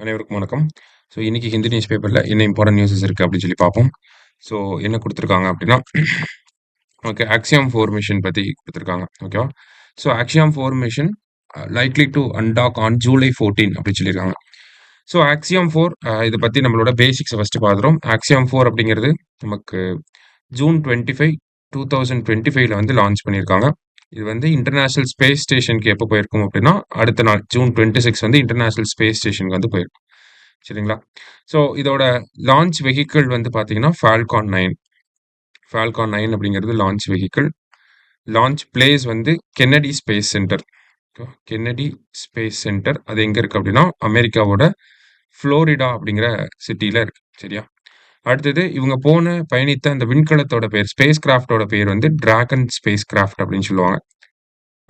அனைவருக்கும் வணக்கம். ஸோ இன்னைக்கு ஹிந்து நியூஸ் பேப்பர்ல என்ன இம்பார்ட்டன்ட் நியூஸஸ் இருக்கு அப்படின்னு சொல்லி பார்ப்போம். ஸோ என்ன குடுத்துருக்காங்க அப்படின்னா, ஓகே ஆக்சியம் 4 மிஷன் பத்தி குடுத்துருக்காங்க. ஓகேவா? So Axiom 4 mission likely to undock on July 14 அப்படின்னு சொல்லியிருக்காங்க. ஸோ ஆக்சியம் 4 இத பத்தி நம்மளோட பேசிக்ஸ ஃபர்ஸ்ட் பார்த்துருவோம். ஆக்சியம் 4 அப்படிங்கிறது நமக்கு ஜூன் 25, 2025ல வந்து லான்ச் பண்ணியிருக்காங்க. இது வந்து இன்டர்நேஷனல் ஸ்பேஸ் ஸ்டேஷனுக்கு எப்போ போயிருக்கும் அப்படின்னா, அடுத்த நாள் ஜூன் 26 வந்து இன்டர்நேஷனல் ஸ்பேஸ் ஸ்டேஷனுக்கு வந்து போயிருக்கும். சரிங்களா? ஸோ இதோட லான்ச் வெஹிக்கிள் வந்து பார்த்தீங்கன்னா, ஃபால்கான் 9. ஃபால்கான் 9 அப்படிங்கிறது லான்ச் வெஹிக்கிள். லான்ச் பிளேஸ் வந்து Kennedy space centre. Kennedy space centre. அது எங்க இருக்கு அப்படின்னா, அமெரிக்காவோட ஃப்ளோரிடா அப்படிங்கிற சிட்டில இருக்கு. சரியா? அடுத்தது இவங்க பயணித்த அந்த விண்கலத்தோட பேர், ஸ்பேஸ் கிராஃப்ட்டோட பேர் வந்து டிராகன் ஸ்பேஸ் கிராஃப்ட் அப்படின்னு சொல்லுவாங்க.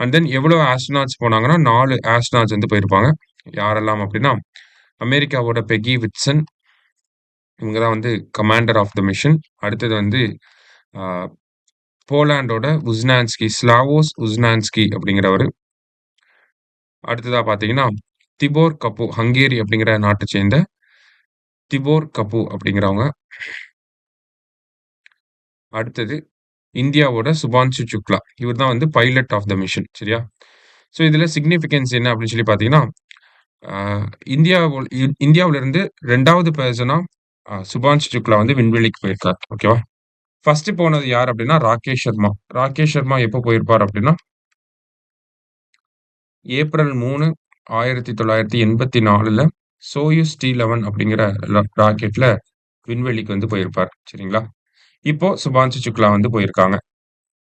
அண்ட் தென் எவ்வளோ ஆஸ்ட்ரோநாட்ஸ் போனாங்கன்னா, 4 ஆஸ்ட்ரோநாட்ஸ் வந்து போயிருப்பாங்க. யாரெல்லாம் அப்படின்னா, அமெரிக்காவோட பெக்கி விட்சன். இவங்க தான் வந்து கமாண்டர் ஆஃப் த மிஷன். அடுத்தது வந்து ஆ போலாண்டோட உஸ்னான்ஸ்கி, ஸ்லாவோஸ் உஸ்னான்ஸ்கி அப்படிங்கிறவரு. அடுத்ததா பார்த்தீங்கன்னா, திபோர் கப்பு, ஹங்கேரி அப்படிங்கிற நாட்ட சேர்ந்த திபோர் கப்பு அப்படிங்கிறவங்க. அடுத்தது இந்தியாவோட சுபான்ஷு சுக்லா. இவர் தான் வந்து பைலட் ஆஃப் த மிஷன். சரியா? ஸோ இதுல சிக்னிஃபிகன்ஸ் என்ன அப்படின்னு சொல்லி பார்த்தீங்கன்னா, ஆ இந்தியாவுலருந்து 2வது பெர்சனா சுபான்ஷு சுக்லா வந்து விண்வெளிக்கு போயிருக்கார். ஓகேவா? ஃபர்ஸ்ட் போனது யார் அப்படின்னா, ராகேஷ் சர்மா. ராகேஷ் சர்மா எப்போ போயிருப்பார் அப்படின்னா, ஏப்ரல் 3, 1984ல சோயூஸ் T11 அப்படிங்கிற ராக்கெட்ல விண்வெளிக்கு வந்து போயிருப்பார். சரிங்களா? இப்போ சுபான்ஷு சுக்லா வந்து போயிருக்காங்க.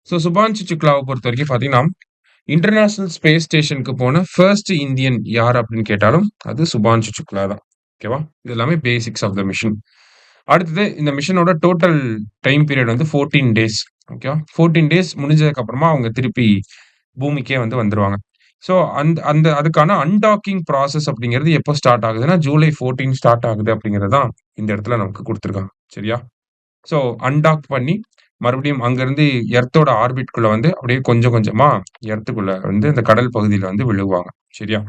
ஸோ சுபான்ஷு சுக்லாவ பொறுத்தவரைக்கும் பார்த்தீங்கன்னா, இன்டர்நேஷனல் ஸ்பேஸ் ஸ்டேஷனுக்கு போன ஃபர்ஸ்ட் இந்தியன் யார் அப்படின்னு கேட்டாலும், அது சுபான்ஷு சுக்லா தான். ஓகேவா? இது எல்லாமே பேசிக்ஸ் ஆஃப் த மிஷன். அடுத்தது இந்த மிஷனோட டோட்டல் டைம் பீரியட் வந்து 14 டேஸ். ஓகேவா? 14 டேஸ் முடிஞ்சதுக்கு அப்புறமா அவங்க திருப்பி பூமிக்கே வந்து வந்துருவாங்க. ஸோ அந்த அந்த அதுக்கான அன்டாக்கிங் ப்ராசஸ் அப்படிங்கிறது எப்போ ஸ்டார்ட் ஆகுதுன்னா, ஜூலை 14 ஸ்டார்ட் ஆகுது அப்படிங்கிறது தான் இந்த இடத்துல நமக்கு குடுத்துருக்காங்க. சரியா? ஸோ அன்டாக் பண்ணி மறுபடியும் அங்கருந்து எர்த்தோட ஆர்பிட்குள்ள வந்து அப்படியே கொஞ்சம் கொஞ்சமா எர்த்துக்குள்ள வந்து இந்த கடல் பகுதியில வந்து விழுவாங்க. சரியா?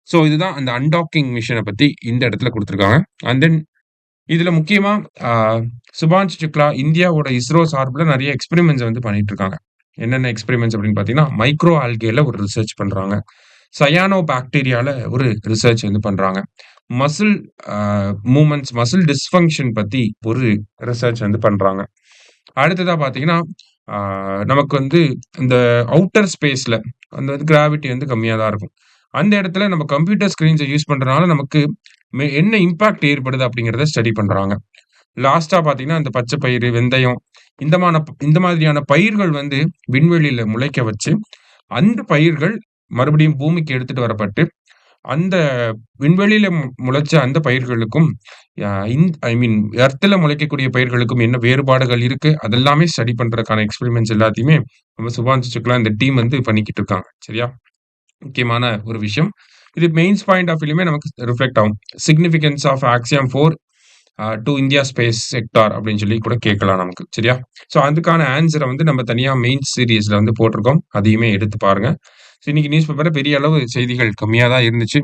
ஸோ இதுதான் அந்த அன்டாக்கிங் மிஷன பத்தி இந்த இடத்துல குடுத்துருக்காங்க. அண்ட் தென் இதுல முக்கியமா ஆ சுபான்ஷ் சுக்லா இந்தியாவோட இஸ்ரோ சார்புல நெறைய எக்ஸ்பெரிமெண்ட்ஸ் வந்து பண்ணிட்டு இருக்காங்க. என்னென்ன எக்ஸ்பெரிமெண்ட்ஸ் அப்படின்னு பார்த்தீங்கன்னா, மைக்ரோ ஆல்கேல ஒரு ரிசர்ச் பண்றாங்க. சயானோ பாக்டீரியால ஒரு ரிசர்ச் வந்து பண்றாங்க. மசில் ஆ மூவ்மெண்ட்ஸ், மசில் டிஸ்ஃபங்ஷன் பத்தி ஒரு ரிசர்ச் வந்து பண்றாங்க. அடுத்ததா பார்த்தீங்கன்னா, ஆ நமக்கு வந்து இந்த அவுட்டர் ஸ்பேஸ்ல அந்த வந்து கிராவிட்டி வந்து கம்மியா தான் இருக்கும். அந்த இடத்துல நம்ம கம்ப்யூட்டர் ஸ்கிரீன்ஸ யூஸ் பண்றனால நமக்கு என்ன இம்பாக்ட் ஏற்படுது அப்படிங்கிறத ஸ்டடி பண்றாங்க. லாஸ்ட்டா பார்த்தீங்கன்னா, இந்த பச்சை பயிறு, வெந்தயம் இந்த மாதிரியான பயிர்கள் வந்து விண்வெளியில முளைக்க வச்சு, அந்த பயிர்கள் மறுபடியும் பூமிக்கு எடுத்துட்டு வரப்பட்டு, அந்த விண்வெளியில முளைச்ச அந்த பயிர்களுக்கும், அ இன் ஐ மீன் எர்த்ல முளைக்கக்கூடிய பயிர்களுக்கும் என்ன வேறுபாடுகள் இருக்கு? அதெல்லாமே ஸ்டடி பண்றதுக்கான எக்ஸ்பெரிமெண்ட்ஸ் எல்லாத்தையுமே நம்ம சுபான்ஷு சுக்லா இந்த டீம் வந்து பண்ணிக்கிட்டு இருக்காங்க. சரியா? முக்கியமான ஒரு விஷயம். இது மெயின்ஸ் பாயிண்ட் ஆஃப் வியூலயுமே நமக்கு ரிஃப்ளெக்ட் ஆகும். Significance of axiom 4 to India space sector அப்படின்னு சொல்லி கூட கேட்கலாம் நமக்கு. சரியா? ஸோ அதுக்கான ஆன்ஸர வந்து நம்ம தனியா மெயின் சீரிஸ்ல வந்து போட்டிருக்கோம். அதையுமே எடுத்து பாருங்க. ஸோ இன்னைக்கு நியூஸ் பேப்பர்ல பெரிய அளவு செய்திகள் கம்மியா தான் இருந்துச்சு.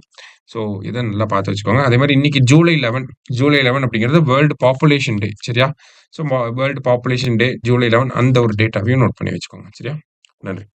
ஸோ இத நல்லா பார்த்து வச்சுக்கோங்க. அதே மாரி இன்னைக்கு ஜூலை 11 அப்படிங்கிறது வேர்ல்ட் பாப்புலேஷன் டே. சரியா? So world population day July 11 அந்த ஒரு டேட்டாவையும் நோட் பண்ணி வச்சுக்கோங்க. சரியா? நன்றி.